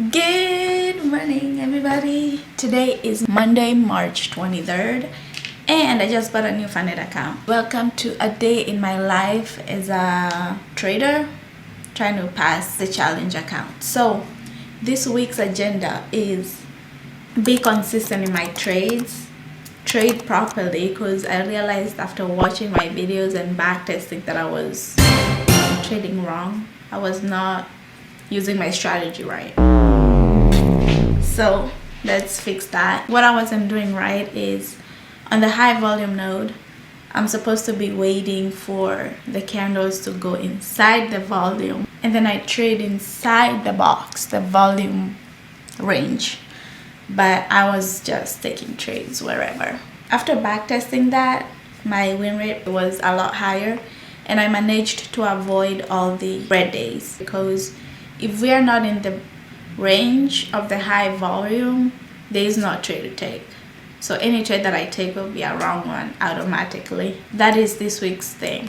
Good morning, everybody. Today is Monday, March 23rd, and I just bought a new Funded account. Welcome to a day in my life as a trader trying to pass the challenge account. So this week's agenda is be consistent in my trades, trade properly, because I realized after watching my videos and backtesting that I was trading wrong. I was not using my strategy right. So let's fix that. What I wasn't doing right is on the high volume node, I'm supposed to be waiting for the candles to go inside the volume, and then I trade inside the box, the volume range. But I was just taking trades wherever. After backtesting that, my win rate was a lot higher, and I managed to avoid all the red days, because if we are not in the range of the high volume, there is no trade to take. So any trade that I take will be a wrong one automatically. That is this week's thing.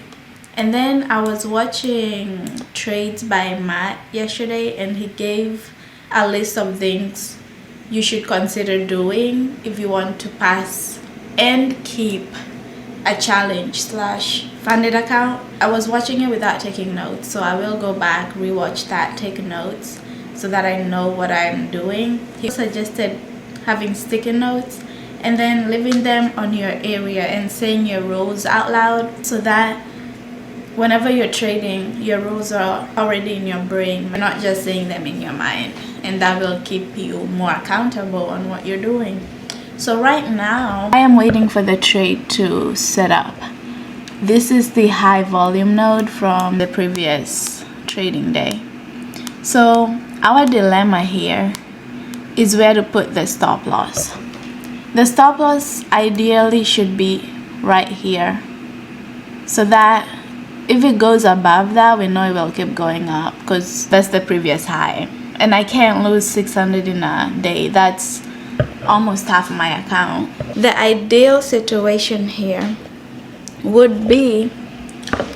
And then I was watching trades by Matt yesterday, and he gave a list of things you should consider doing if you want to pass and keep a challenge / funded account. I was watching it without taking notes, so I will go back, rewatch that, take notes so that I know what I'm doing. He suggested having sticky notes and then leaving them on your area and saying your rules out loud, so that whenever you're trading, your rules are already in your brain. You're not just saying them in your mind, and that will keep you more accountable on what you're doing. So right now, I am waiting for the trade to set up. This is the high volume node from the previous trading day. So our dilemma here is where to put the stop loss. The stop loss ideally should be right here, so that if it goes above that, we know it will keep going up, because that's the previous high. And I can't lose 600 in a day. That's almost half of my account. The ideal situation here would be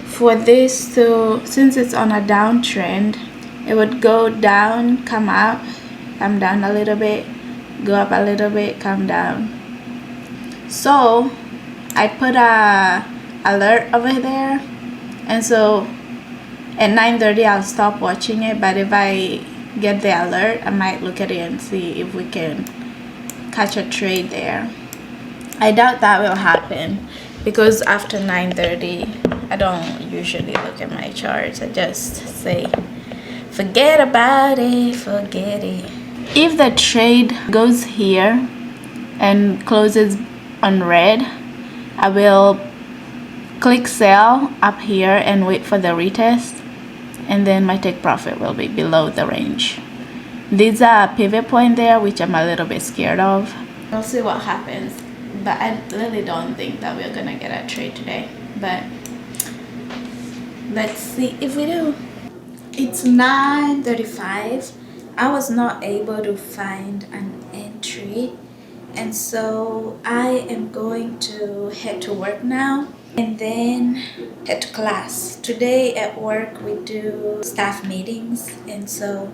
for this to, since it's on a downtrend, it would go down, come up, come down a little bit, go up a little bit, come down. So I put a alert over there, and so at 9:30 I'll stop watching it. But if I get the alert, I might look at it and see if we can catch a trade there. I doubt that will happen, because after 9:30 I don't usually look at my charts. I just say forget about it, forget it. If the trade goes here and closes on red, I will click sell up here and wait for the retest, and then my take profit will be below the range. There's a pivot point there, which I'm a little bit scared of. We'll see what happens, but I really don't think that we're gonna get a trade today, but let's see if we do. It's 9:35. I was not able to find an entry, and so I am going to head to work now and then head to class. Today at work we do staff meetings, and so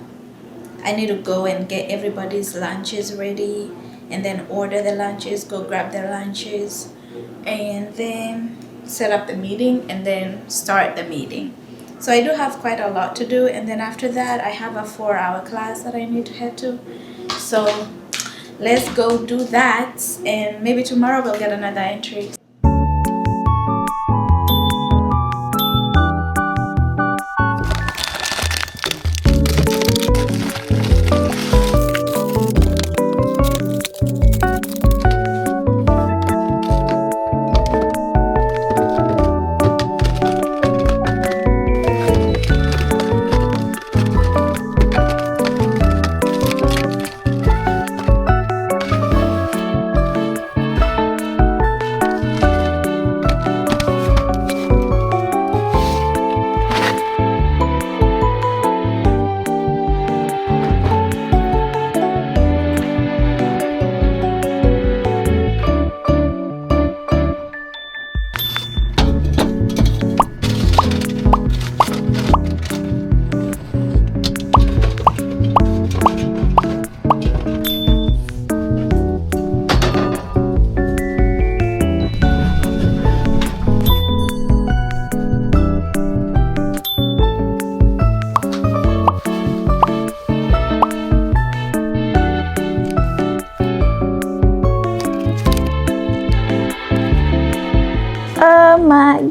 I need to go and get everybody's lunches ready, and then order the lunches, go grab their lunches, and then set up the meeting and then start the meeting. So I do have quite a lot to do, and then after that I have a 4-hour class that I need to head to. So let's go do that, and maybe tomorrow we'll get another entry.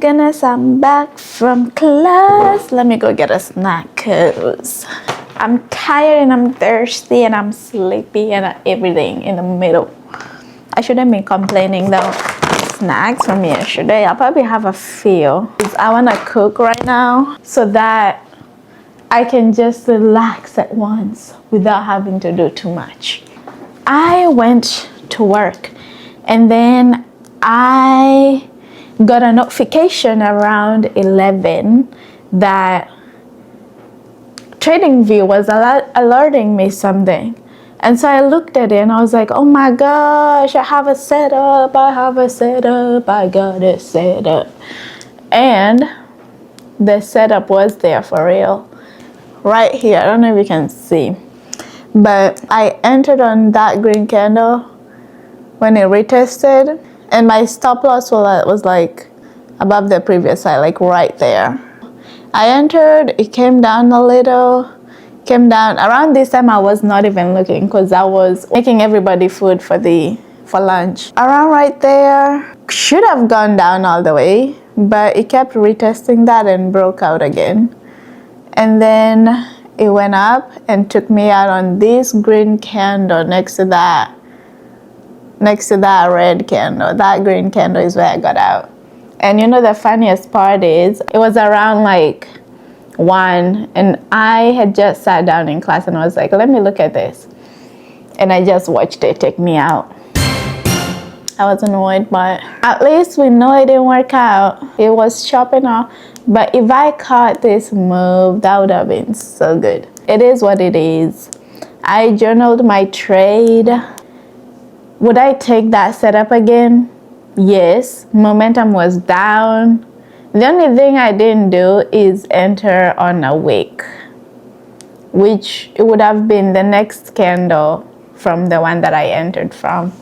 goodness, I'm back from class. Let me go get a snack because I'm tired and I'm thirsty and I'm sleepy and everything in the middle. I shouldn't be complaining though. Snacks from yesterday, I'll probably have a few. I want to cook right now so that I can just relax at once without having to do too much. I went to work and then I got a notification around 11 that TradingView was alerting me something. And so I looked at it and I was like, oh my gosh, I have a setup, I got it set up. And the setup was there for real. Right here, I don't know if you can see. But I entered on that green candle when it retested. And my stop loss was like above the previous high, like right there. I entered, it came down a little. Came down around this time. I was not even looking because I was making everybody food for lunch. Around right there, should have gone down all the way, but it kept retesting that and broke out again. And then it went up and took me out on this green candle next to that red candle. That green candle is where I got out. And you know the funniest part is it was around like 1 and I had just sat down in class and I was like, let me look at this, and I just watched it take me out. I was annoyed, but at least we know it didn't work out. It was chopping off, but if I caught this move, that would have been so good. It is what it is. I journaled my trade. Would I take that setup again? Yes. Momentum was down. The only thing I didn't do is enter on a wick, which it would have been the next candle from the one that I entered from.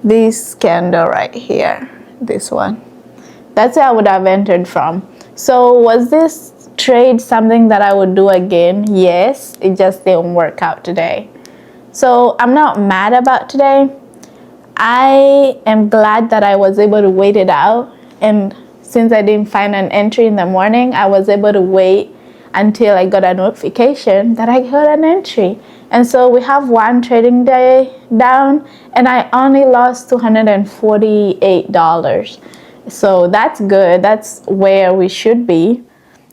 This candle right here, this one. That's where I would have entered from. So was this trade something that I would do again? Yes, it just didn't work out today. So I'm not mad about today. I am glad that I was able to wait it out, and since I didn't find an entry in the morning, I was able to wait until I got a notification that I got an entry. And so we have one trading day down and I only lost $248. So that's good. That's where we should be.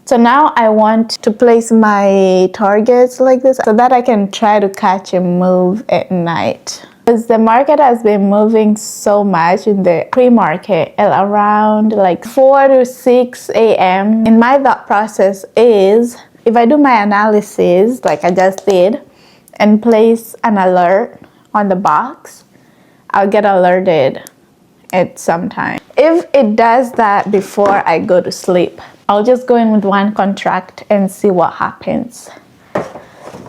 So now I want to place my targets like this so that I can try to catch a move at night. Because the market has been moving so much in the pre-market at around like 4 to 6 a.m. And my thought process is, if I do my analysis like I just did and place an alert on the box, I'll get alerted at some time. If it does that before I go to sleep, I'll just go in with one contract and see what happens.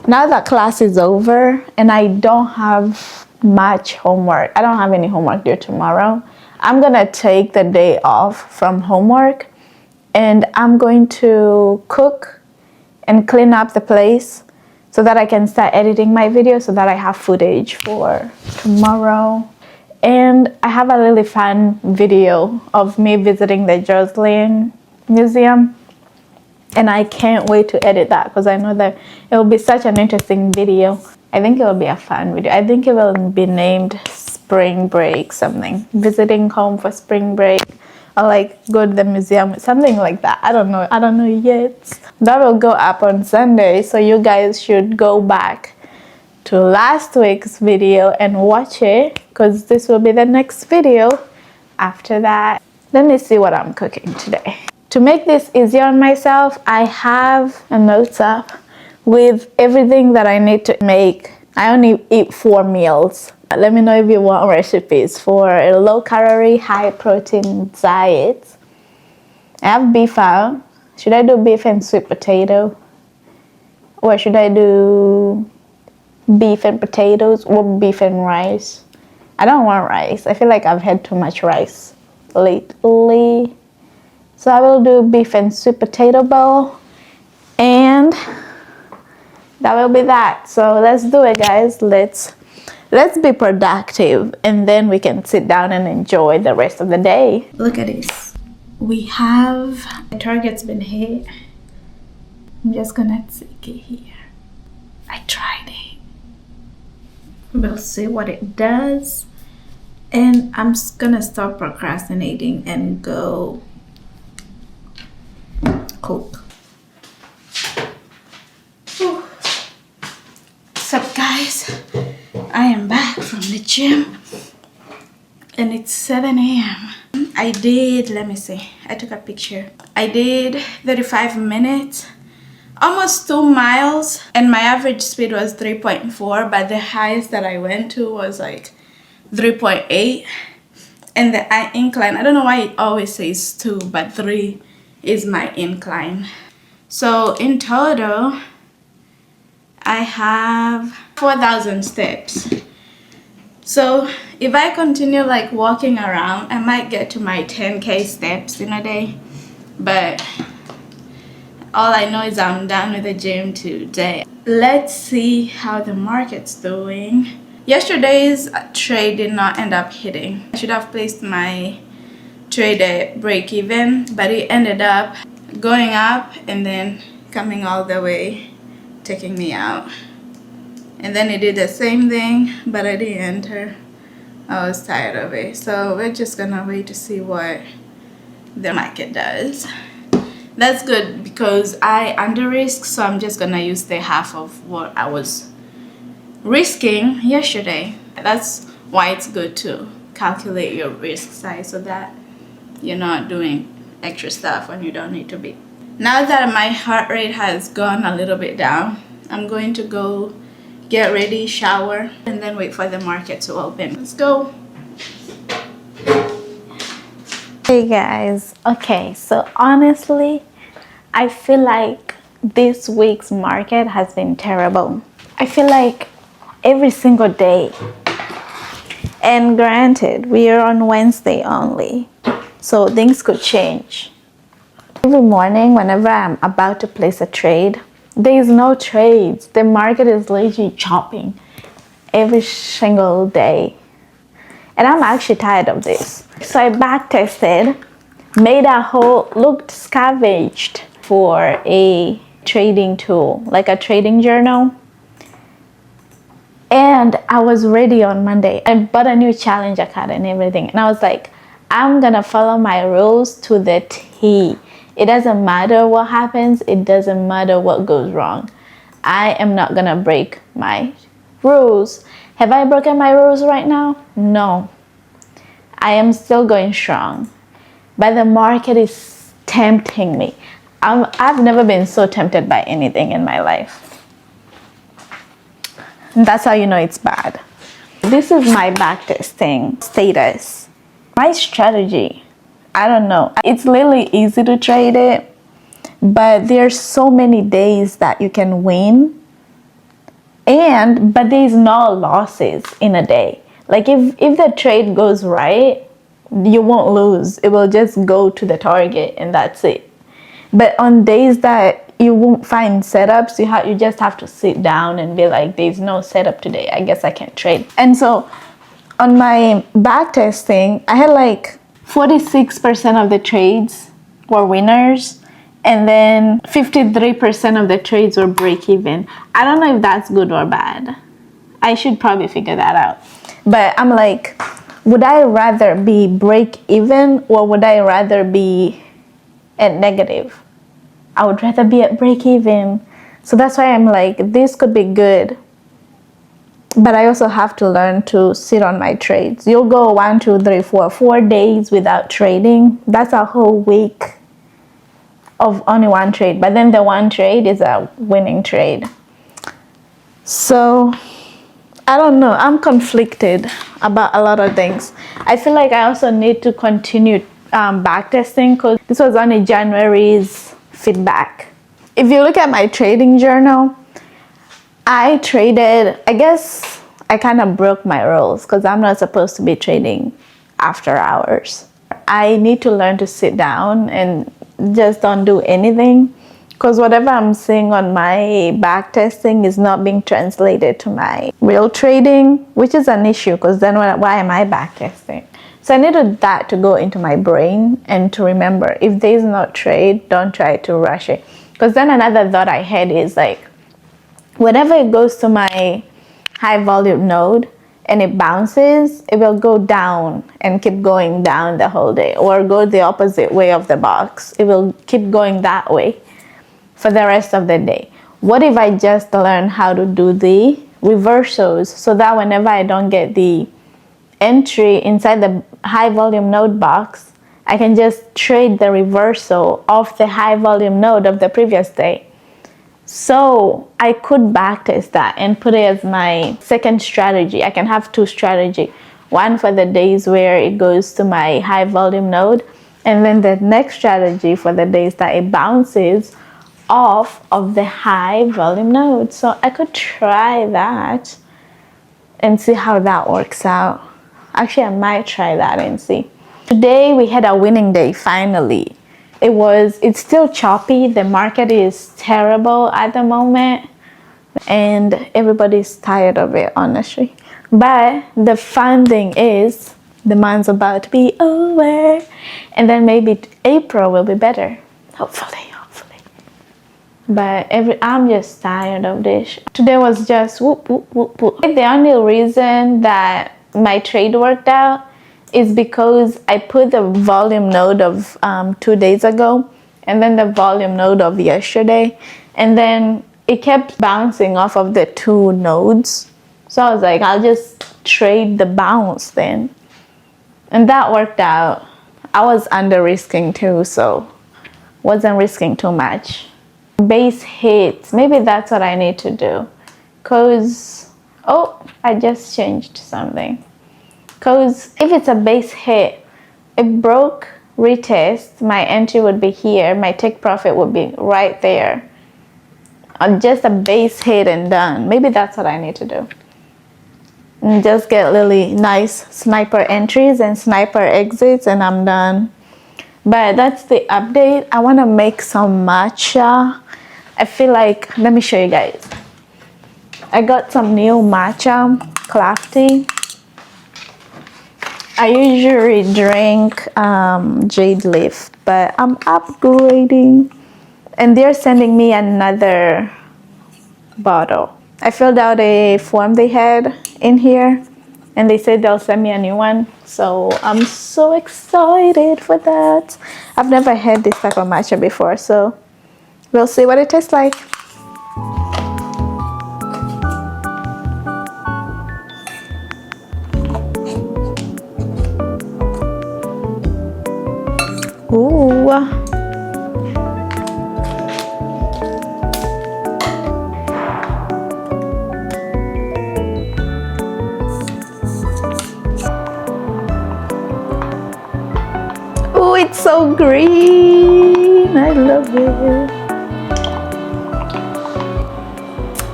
Now that class is over and I don't have much homework. I don't have any homework due tomorrow. I'm gonna take the day off from homework and I'm going to cook and clean up the place so that I can start editing my video so that I have footage for tomorrow. And I have a really fun video of me visiting the Jocelyn Museum. And I can't wait to edit that because I know that it will be such an interesting video. I think it will be a fun video. I think it will be named Spring Break something. Visiting home for spring break. Or like go to the museum, something like that. I don't know yet. That will go up on Sunday. So you guys should go back to last week's video and watch it, because this will be the next video after that. Let me see what I'm cooking today. To make this easier on myself, I have a notes app with everything that I need to make. I only eat 4 meals. Let me know if you want recipes for a low calorie, high protein diet. I have beef out. Should I do beef and sweet potato? Or should I do beef and potatoes or beef and rice? I don't want rice. I feel like I've had too much rice lately. So I will do beef and sweet potato bowl. And that will be that. So let's do it, guys. Let's be productive and then we can sit down and enjoy the rest of the day. Look at this. We have the target's been hit. I'm just gonna take it here. I tried it. We'll see what it does. And I'm just gonna stop procrastinating and go cook. Whew. What's up, guys? I am back from the gym and it's 7 a.m. I did, let me see, I took a picture. I did 35 minutes, almost 2 miles, and my average speed was 3.4, but the highest that I went to was like 3.8. And the incline, I don't know why it always says 2, but 3 is my incline. So in total, I have 4,000 steps. So if I continue like walking around, I might get to my 10K steps in a day. But all I know is I'm done with the gym today. Let's see how the market's doing. Yesterday's trade did not end up hitting. I should have placed my trade at break even, but it ended up going up and then coming all the way, taking me out. And then it did the same thing, but I didn't enter. I was tired of it. So we're just gonna wait to see what the market does. That's good because I under risk, so I'm just gonna use the half of what I was risking yesterday. That's why it's good to calculate your risk size so that you're not doing extra stuff when you don't need to be. Now that my heart rate has gone a little bit down, I'm going to go get ready, shower, and then wait for the market to open. Let's go. Hey guys, okay, so honestly, I feel like this week's market has been terrible. I feel like every single day, and granted, we are on Wednesday only, so things could change. Every morning, whenever I'm about to place a trade, there is no trades. The market is literally chopping every single day. And I'm actually tired of this. So I back tested, made a whole, looked scavenged for a trading tool, like a trading journal. And I was ready on Monday. I bought a new challenger card and everything. And I was like, I'm gonna follow my rules to the T. It doesn't matter what happens. It doesn't matter what goes wrong. I am not gonna break my rules. Have I broken my rules right now? No. I am still going strong. But the market is tempting me. I've never been so tempted by anything in my life. And that's how you know it's bad. This is my backtesting status. My strategy, I don't know. It's really easy to trade it, but there's so many days that you can win, but there's no losses in a day. Like if the trade goes right, you won't lose. It will just go to the target and that's it. But on days that you won't find setups, you just have to sit down and be like, there's no setup today. I guess I can't trade. And so on my backtesting, I had like 46% of the trades were winners, and then 53% of the trades were break even. I don't know if that's good or bad. I should probably figure that out. But I'm like, would I rather be break even or would I rather be at negative? I would rather be at break even. So that's why I'm like, this could be good. But I also have to learn to sit on my trades. You'll go 1, 2, 3, 4 days without trading. That's a whole week of only one trade. But then the one trade is a winning trade. So I don't know. I'm conflicted about a lot of things. I feel like I also need to continue backtesting because this was only January's feedback. If you look at my trading journal, I traded, I guess I kind of broke my rules because I'm not supposed to be trading after hours. I need to learn to sit down and just don't do anything because whatever I'm seeing on my back testing is not being translated to my real trading, which is an issue because then why am I back testing? So I needed that to go into my brain and to remember, if there is no trade, don't try to rush it. Because then another thought I had is like, whenever it goes to my high volume node and it bounces, it will go down and keep going down the whole day, or go the opposite way of the box. It will keep going that way for the rest of the day. What if I just learn how to do the reversals so that whenever I don't get the entry inside the high volume node box, I can just trade the reversal of the high volume node of the previous day. So I could backtest that and put it as my second strategy. I can have two strategies. One for the days where it goes to my high volume node, and then the next strategy for the days that it bounces off of the high volume node. So I could try that and see how that works out. Actually, I might try that and see. Today we had a winning day finally. It's still choppy. The market is terrible at the moment and everybody's tired of it, honestly. But the fun thing is the month's about to be over and then maybe April will be better. Hopefully. But I'm just tired of this. Today was just whoop, whoop, whoop, whoop. The only reason that my trade worked out is because I put the volume node of 2 days ago and then the volume node of yesterday, and then it kept bouncing off of the two nodes. So I was like, I'll just trade the bounce then. And that worked out. I was under risking too, so wasn't risking too much. Base hits, maybe that's what I need to do, because I just changed something. Because if it's a base hit, it broke, retest, my entry would be here, my take profit would be right there. Just a base hit and done. Maybe that's what I need to do, and just get really nice sniper entries and sniper exits and I'm done. But that's the update. I want to make some matcha. I feel like, let me show you guys. I got some new matcha cloth tea. I usually drink jade leaf, but I'm upgrading and they're sending me another bottle. I filled out a form they had in here and they said they'll send me a new one. So I'm so excited for that. I've never had this type of matcha before, so we'll see what it tastes like. Ooh. Ooh, it's so green. I love it.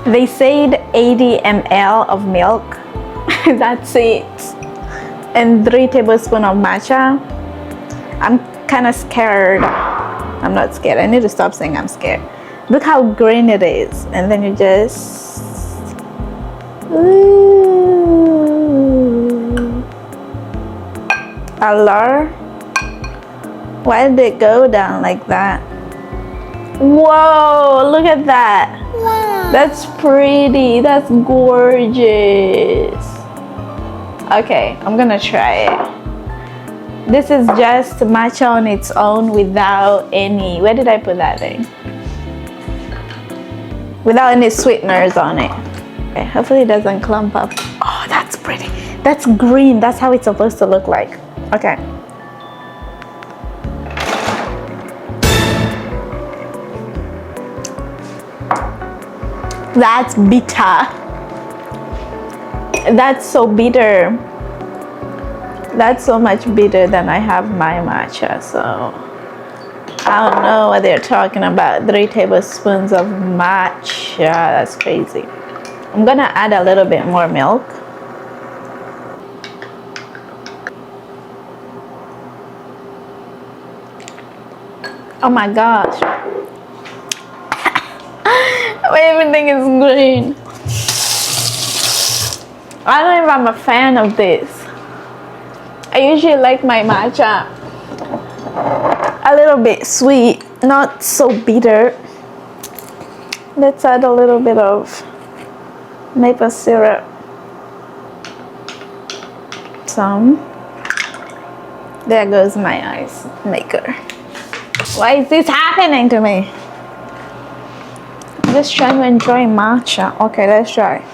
They said 80 ml of milk. That's it. And 3 tablespoons of matcha. I'm kind of scared. I'm not scared. I need to stop saying I'm scared. Look how green it is. And then you just... Ooh. Allah. Why did it go down like that? Whoa, look at that. Wow. That's pretty. That's gorgeous. Okay, I'm gonna try it. This is just matcha on its own without any, where did I put that thing? Without any sweeteners on it. Okay, hopefully it doesn't clump up. Oh, that's pretty. That's green. That's how it's supposed to look like. Okay. That's bitter. That's so bitter. That's so much bitter than I have my matcha, so I don't know what they're talking about. 3 tablespoons of matcha. That's crazy. I'm gonna add a little bit more milk. Oh my gosh. Everything is green. I don't know if I'm a fan of this. I usually like my matcha a little bit sweet, not so bitter. Let's add a little bit of maple syrup. Some. There goes my ice maker. Why is this happening to me? I'm just trying to enjoy matcha. Okay, let's try.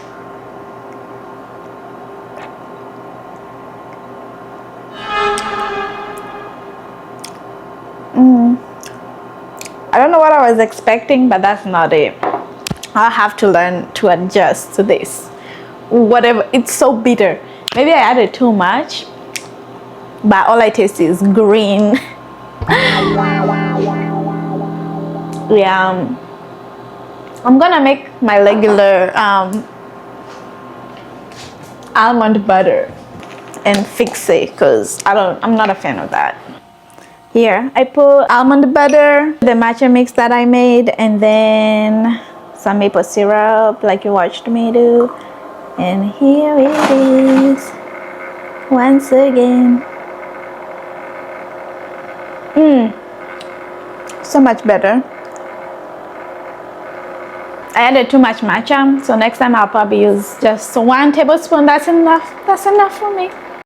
I don't know what I was expecting, but that's not it. I'll have to learn to adjust to this. Whatever, it's so bitter. Maybe I added too much, but all I taste is green. Yeah, I'm gonna make my regular almond butter and fix it because I'm not a fan of that. Here I put almond butter, the matcha mix that I made, and then some maple syrup like you watched me do. And here it is once again. So much better. I added too much matcha, so next time I'll probably use just 1 tablespoon. That's enough. That's enough for me.